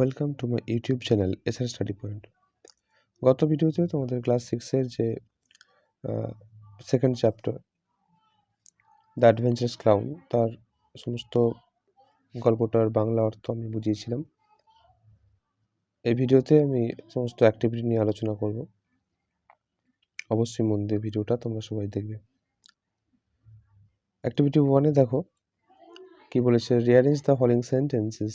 Welcome to my YouTube channel SR study point. গত ভিডিওতে তোমাদের ক্লাস 6-এর যে second chapter the adventurous clown তার সমস্ত গল্পটার বাংলা অর্থ আমি বুঝিয়েছিলাম। এই ভিডিওতে আমি সমস্ত অ্যাক্টিভিটি নিয়ে আলোচনা করব। অবশ্যই মন দিয়ে ভিডিওটা তোমরা সবাই দেখবে। অ্যাক্টিভিটি 1-এ দেখো কি বলেছে, rearrange the following sentences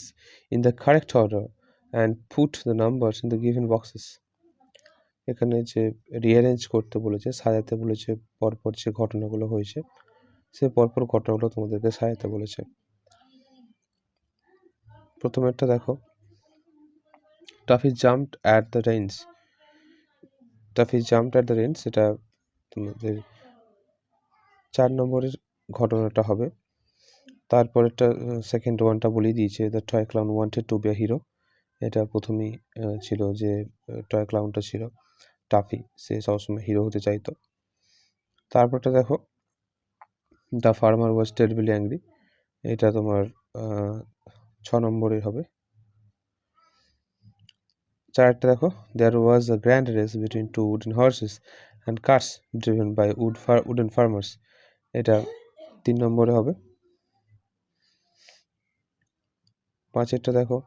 in the correct order and put the numbers in the given boxes. এখানে যে রিঅ্যারেঞ্জ করতে বলেছে, সাজাতে বলেছে, পরপর যে ঘটনাগুলো হয়েছে সে পরপর ঘটনাগুলো তোমাদেরকে সাজাতে বলেছে। প্রথমেরটা দেখো, toffee jumped at the range. Toffee jumped at the range, এটা তোমাদের 4 নম্বরের ঘটনাটা হবে। তারপরেরটা সেকেন্ড ওয়ানটা বলেই দিয়েছে, the toy clown wanted to be a hero. এটা প্রথমেই ছিল যে টয় ক্লাউনটা ছিল টাফি, সে সবসময় হিরো হতে চাইতো। তারপরটা দেখো, the farmer was terribly angry. এটা তোমার 6 নম্বরের হবে। চারটা দেখো, there was a grand race between two wooden horses and cars driven by wooden farmers. এটা 3 নম্বরে হবে। পাঁচেরটা দেখো,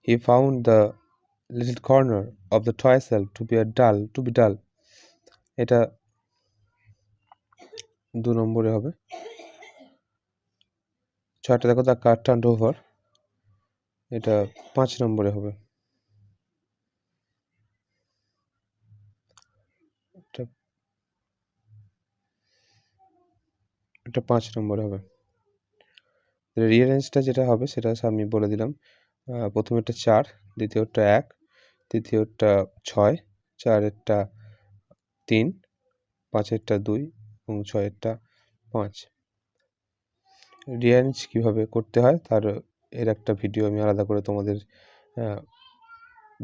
he found the little corner of the toy shelf to be dull. এটা 2 নম্বরে হবে। 6টা দেখো, দ্য কার টার্নড ওভার। এটা 5 নম্বরে হবে। এটা 5 নম্বরে হবে। রিঅ্যারেঞ্জটা যেটা হবে সেটা আমি বলে দিলাম। প্রথমেরটা 4, দ্বিতীয়টা 1, তৃতীয়টা 6, চারেরটা 3, পাঁচেরটা 2 এবং 6এরটা 5। রিঅ্যারেঞ্জ কীভাবে করতে হয় তার এর একটা ভিডিও আমি আলাদা করে তোমাদের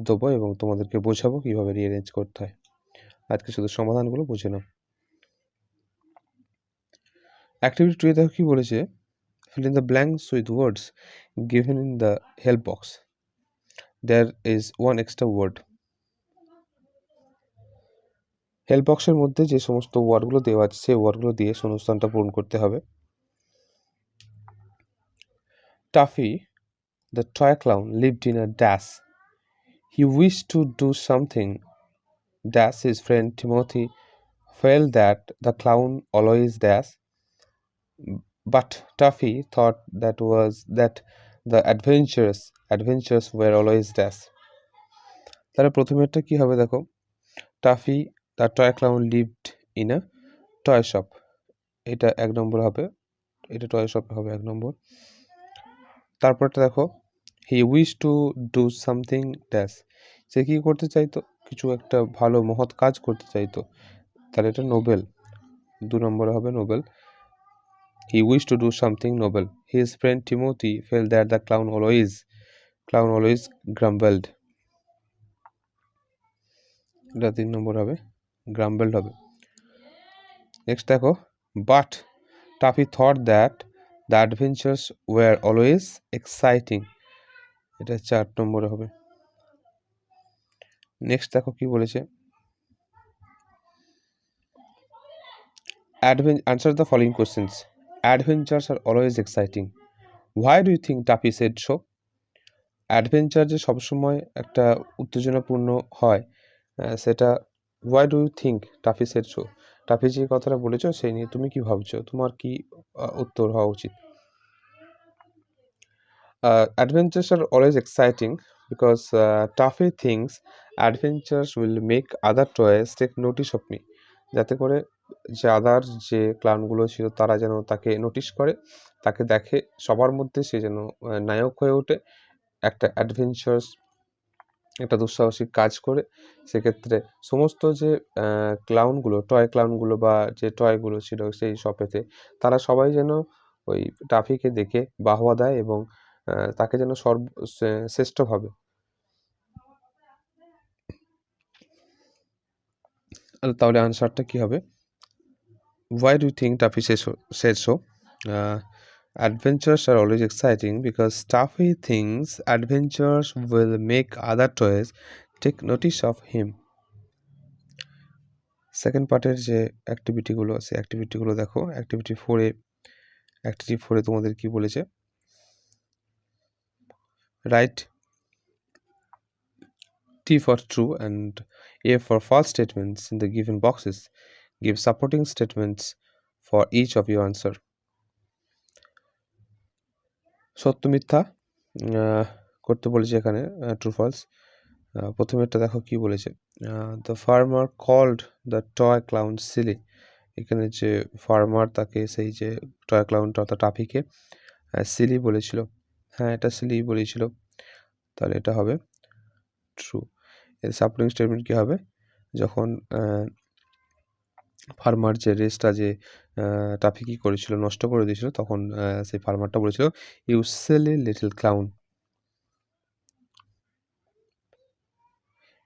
দেবো এবং তোমাদেরকে বোঝাবো কীভাবে রিঅ্যারেঞ্জ করতে হয়। আজকে শুধু সমাধানগুলো বুঝে নাও। অ্যাক্টিভিটি 2 দেখো কী বলেছে, fill in the blanks with words given in the help box. There is one extra word. Help বক্সের মধ্যে যে সমস্ত ওয়ার্ডগুলো দেওয়া আছে সেই ওয়ার্ডগুলো দিয়ে শূন্যস্থানটা পূরণ করতে হবে। Toffee, the toy clown, lived in a dash. He wished to do something. Dash, his friend Timothy felt that the clown always dash, but Tuffy thought that the adventures were always dash. তাহলে প্রথমেরটা কি হবে দেখো, toffee the toy clown lived in a toy shop. এটা 1 নম্বর হবে, এটা toy শপে হবে 1 নম্বর। তারপরটা দেখো, he wish to do something dash. সে কী করতে চাইতো, কিছু একটা ভালো মহৎ কাজ করতে চাইতো, তাহলে এটা নোবেল, 2 নম্বরে হবে Nobel. He wish to do something Nobel. His friend Timothy fail that the clown always গ্রাম্বেলড। এটা 3 নম্বর হবে, গ্রাম্বেলড হবে। নেক্সট দেখো, but toffee thought that the adventures war always exciting. এটা 4 নম্বরে হবে। নেক্সট দেখো কি বলেছে, answer the following questions. Adventures are always exciting. Why do you think Tuffy said so? Adventure যে সবসময় একটা উত্তেজনাপূর্ণ হয়, সেটা why do you think Tuffy said so? Toffee যে কথাটা বলেছো সেই নিয়ে তুমি কি ভাবছো, তোমার কি উত্তর হওয়া উচিত? Adventures are always exciting because Tuffy thinks adventures will make other toys take notice of me. যাতে করে যে আদার যে ক্লাউনগুলো ছিল তারা যেন তাকে নোটিশ করে, তাকে দেখে, সবার মধ্যে সে যেন নায়ক হয়ে ওঠে, একটা অ্যাডভেঞ্চারাস একটা দুঃসাহসিক কাজ করে। সেক্ষেত্রে সমস্ত যে ক্লাউনগুলো, টয় ক্লাউনগুলো বা যে টয়গুলো ছিল সেই শপেতে, তারা সবাই যেন ওই টাফিকে দেখে বাহবা দেয় এবং তাকে যেন শ্রেষ্ঠ ভাবে। তাহলে আনসারটা কি হবে? Why do you think Tuffy said so? Adventures are always exciting because Staffy thinks adventures will make other toys take notice of him. Second পার্টের যে অ্যাক্টিভিটিগুলো সেই অ্যাক্টিভিটিগুলো দেখো। অ্যাক্টিভিটি 4 তোমাদের কি বলেছে? Right T for true and A for false statements in the given boxes. Give supporting statements for each of your answer. সত্য মিথ্যা করতে বলেছে এখানে, ট্রু ফলস। প্রথমেরটা দেখো কি বলেছে, the farmer called the toy clown silly. এখানে যে ফার্মার তাকে সেই যে টয় ক্লাউনটা অর্থাৎ টাফিকে সিলি বলেছিল। হ্যাঁ, এটা সিলি বলেছিল, তাহলে এটা হবে ট্রু। এর সাপোর্টিং স্টেটমেন্ট কী হবে? যখন ফার্মার যে রেসটা যে টাফি কী করেছিল, নষ্ট করে দিয়েছিল, তখন সেই ফার্মারটা বলেছিল ইউ সিলি লিটল ক্লাউন।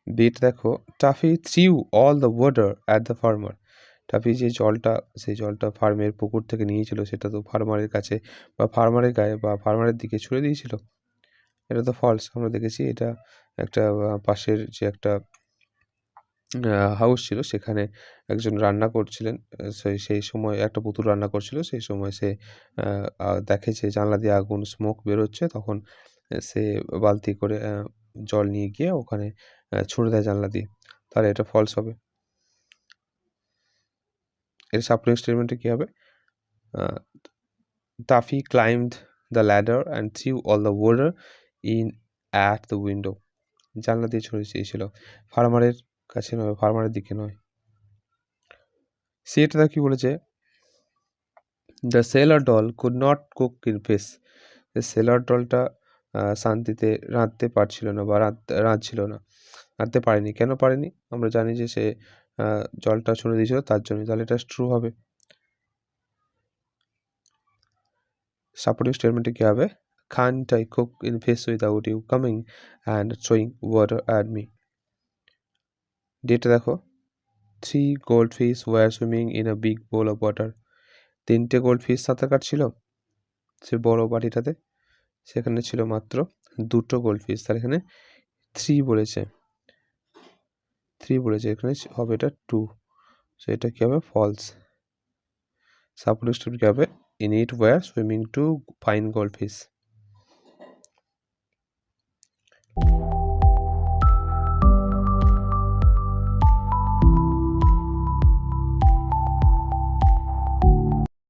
বিট দেখো, Tuffy threw all the water at the farmer. Tuffy যে জলটা, সেই জলটা ফার্মের পুকুর থেকে নিয়েছিল, সেটা তো ফার্মারের কাছে বা ফার্মারের গায়ে বা ফার্মারের দিকে ছুড়ে দিয়েছিল। এটা তো ফলস। আমরা দেখেছি এটা একটা পাশের যে একটা হাউস ছিল, সেখানে একজন রান্না করছিলেন। সেই সময় একটা পুতুল রান্না করছিল, সেই সময় সে দেখে যে জানলা দিয়ে আগুন স্মোক বেরোচ্ছে, তখন সে বালতি করে জল নিয়ে গিয়ে ওখানে ছুঁড়ে দেয় জানলা দিয়ে। তাহলে এটা ফলস হবে। এর সাপোর্টিং স্টেটমেন্টে কী হবে? Toffee climbed the ladder and threw all the water in at the window. জানলা দিয়ে ছড়িয়ে দিয়েছিল, ফার্মারের কাছে নয়, ফার্মারের দিকে নয়। সেটা কি বলেছে? The sailor doll could not cook in peace. Sailor ডলটা শান্তিতে রাঁধতে পারছিল না বা রাঁধছিল না, রাঁধতে পারেনি। কেন পারেনি? আমরা জানি যে সে জলটা ছুঁড়ে দিয়েছিল তার জন্য, তাহলে এটা ট্রু হবে। সাপোর্টিং স্টেটমেন্টে কী হবে? Can't I cook in peace without you coming and throwing water at me. Data দেখো, 3 goldfish were swimming in a big bowl of water. 3টে গোল্ডফিশ সাঁতার কাটছিল সে বড় বাটিটাতে, সেখানে ছিল মাত্র 2টো গোল্ডফিশ। তার এখানে 3 বলেছে, এখানে হবে এটা 2। সো এটা কী হবে? ফলস। সাপোর্টিং স্টেটমেন্ট কী হবে? In it were swimming 2 fine goldfish.